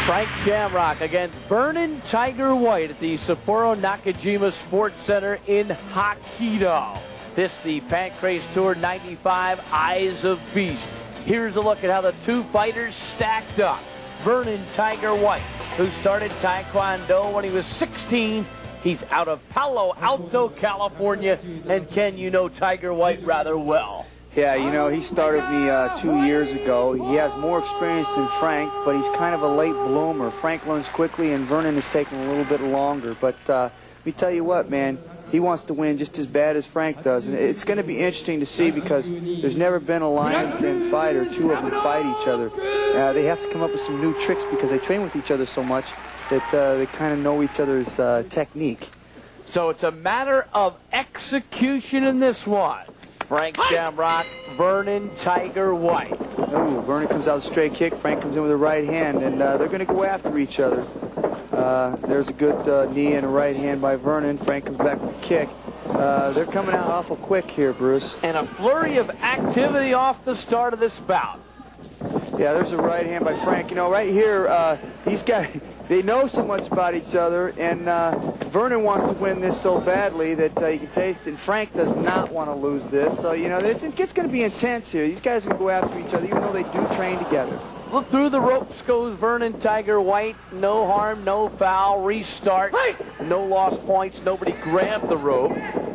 Frank Shamrock against Vernon Tiger White at the Sapporo Nakajima Sports Center in Hokkaido. This the Pancrase Tour 95 Eyes of Beast. Here's a look at how the two fighters stacked up. Vernon Tiger White, who started Taekwondo when he was 16. He's out of Palo Alto, California. And Ken, you know Tiger White rather well. Yeah, you know, he started me 2 years ago. He has more experience than Frank, but he's kind of a late bloomer. Frank learns quickly, and Vernon is taking a little bit longer. But let me tell you what, man, he wants to win just as bad as Frank does. And it's going to be interesting to see because there's never been a Lions Den fight or two of them fight each other. They have to come up with some new tricks because they train with each other so much that they kind of know each other's technique. So it's a matter of execution in this one. Frank Shamrock, Vernon Tiger White. Ooh, Vernon comes out with a straight kick. Frank comes in with a right hand, and they're going to go after each other. There's a good knee and a right hand by Vernon. Frank comes back with a kick. They're coming out awful quick here, Bruce. And a flurry of activity off the start of this bout. Yeah, there's a right hand by Frank. You know, right here, these guys, they know so much about each other, and Vernon wants to win this so badly that you can taste it. And Frank does not want to lose this. So, you know, it's going to be intense here. These guys are going to go after each other, even though they do train together. Look, through the ropes goes Vernon Tiger White. No harm, no foul. Restart. No lost points. Nobody grabbed the rope.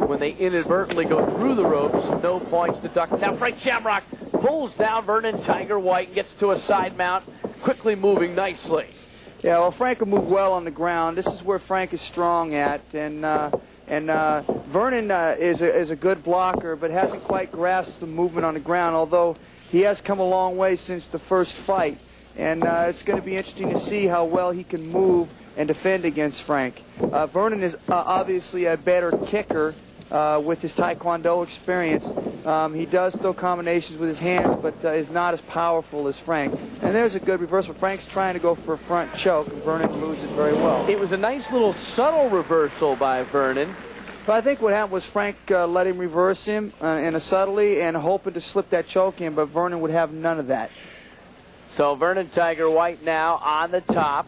When they inadvertently go through the ropes, no points deducted. Now Frank Shamrock pulls down Vernon Tiger White, gets to a side mount, quickly moving nicely. Yeah, well, Frank will move well on the ground. This is where Frank is strong at, and Vernon is a good blocker, but hasn't quite grasped the movement on the ground, although he has come a long way since the first fight, and it's going to be interesting to see how well he can move and defend against Frank. Vernon is obviously a better kicker with his Taekwondo experience. He does throw combinations with his hands, but is not as powerful as Frank. And there's a good reversal. Frank's trying to go for a front choke, and Vernon eludes it very well. It was a nice little subtle reversal by Vernon. But I think what happened was Frank let him reverse him in a subtly and hoping to slip that choke in, but Vernon would have none of that. So Vernon Tiger White now on the top.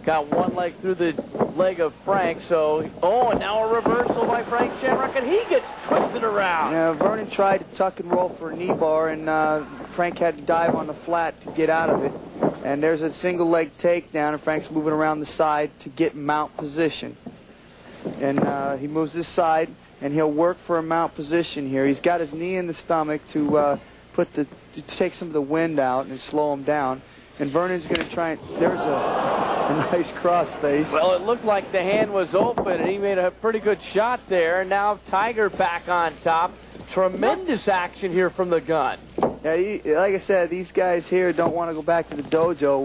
Got one leg through the leg of Frank, so, and now a reversal by Frank Shamrock, and he gets twisted around. Yeah, Vernon tried to tuck and roll for a knee bar, and Frank had to dive on the flat to get out of it. And there's a single leg takedown, and Frank's moving around the side to get mount position. And he moves this side, and he'll work for a mount position here. He's got his knee in the stomach to take some of the wind out and slow him down. And Vernon's going to try and, there's a nice cross face. Well, it looked like the hand was open, and he made a pretty good shot there. And now Tiger back on top. Tremendous action here from the gun. Yeah, like I said, these guys here don't want to go back to the dojo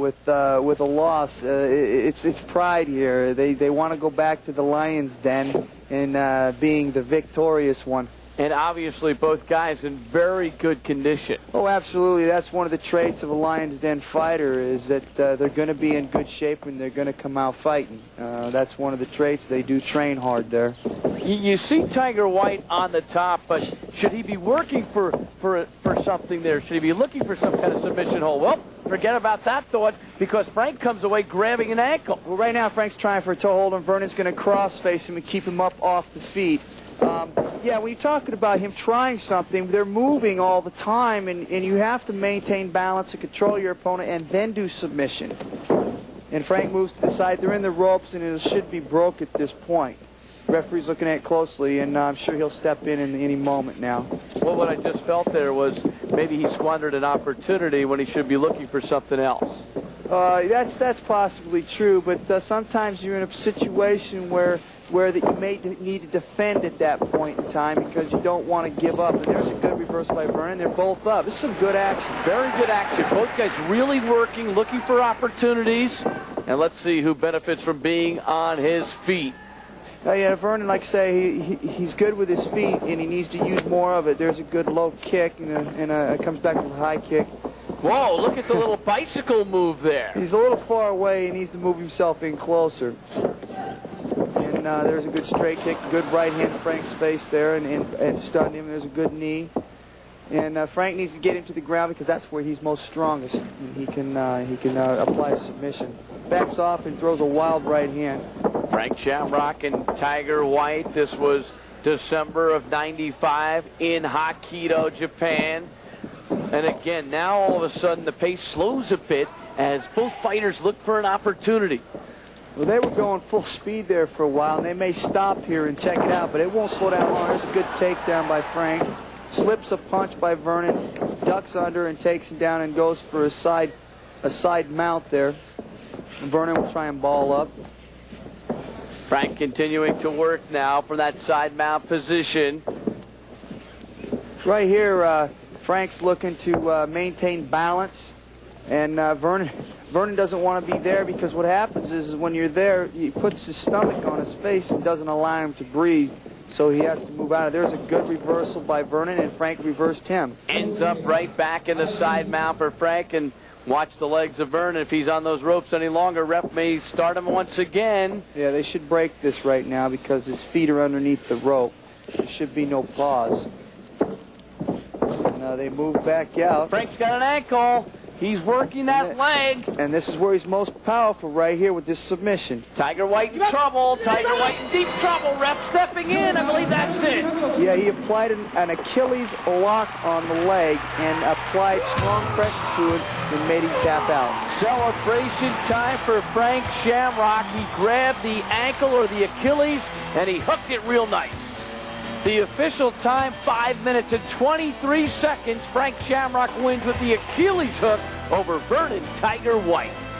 with a loss. It's pride here. They want to go back to the Lions Den and being the victorious one. And obviously both guys in very good condition. Oh, absolutely. That's one of the traits of a Lions Den fighter is that they're going to be in good shape and they're going to come out fighting. That's one of the traits. They do train hard there. You see Tiger White on the top, but should he be working for something there? Should he be looking for some kind of submission hold? Well, forget about that thought because Frank comes away grabbing an ankle. Well, right now Frank's trying for a toe hold and Vernon's going to cross face him and keep him up off the feet. Yeah, when you're talking about him trying something, they're moving all the time, and you have to maintain balance and control your opponent and then do submission. And Frank moves to the side. They're in the ropes, and it should be broke at this point. The referee's looking at it closely, and I'm sure he'll step in any moment now. Well, what I just felt there was maybe he squandered an opportunity when he should be looking for something else. That's possibly true, but sometimes you're in a situation where you may need to defend at that point in time because you don't want to give up. And there's a good reversal by Vernon. They're both up. This is some good action. Very good action. Both guys really working, looking for opportunities. And let's see who benefits from being on his feet. Yeah, Vernon, like I say, he's good with his feet, and he needs to use more of it. There's a good low kick, and it comes back to a high kick. Whoa, look at the little bicycle move there. He's a little far away. He needs to move himself in closer. And there's a good straight kick, good right hand to Frank's face there and stunned him. There's a good knee. And Frank needs to get him to the ground because that's where he's most strongest. And he can apply submission. backs off and throws a wild right hand. Frank Shamrock and Tiger White. This was December of '95 in Hokkaido, Japan. And again, now all of a sudden the pace slows a bit as both fighters look for an opportunity. Well, they were going full speed there for a while, and they may stop here and check it out, but it won't slow down long. There's a good takedown by Frank. Slips a punch by Vernon, ducks under and takes him down and goes for a side mount there. Vernon will try and ball up. Frank continuing to work now from that side mount position. Right here, Frank's looking to maintain balance, and Vernon doesn't want to be there, because what happens is when you're there, he puts his stomach on his face and doesn't allow him to breathe, so he has to move out. There's a good reversal by Vernon, and Frank reversed him. Ends up right back in the side mount for Frank, and watch the legs of Vernon. If he's on those ropes any longer, ref may start him once again. Yeah, they should break this right now because his feet are underneath the rope. There should be no pause. Now they move back out. Frank's got an ankle. He's working that leg. And this is where he's most powerful, right here with this submission. Tiger White in trouble. Tiger White in deep trouble. Ref stepping in. I believe that's it. Yeah, he applied an Achilles lock on the leg and applied strong pressure to it and made him tap out. Celebration time for Frank Shamrock. He grabbed the ankle or the Achilles and he hooked it real nice. The official time, 5 minutes and 23 seconds. Frank Shamrock wins with the Achilles hook over Vernon Tiger White.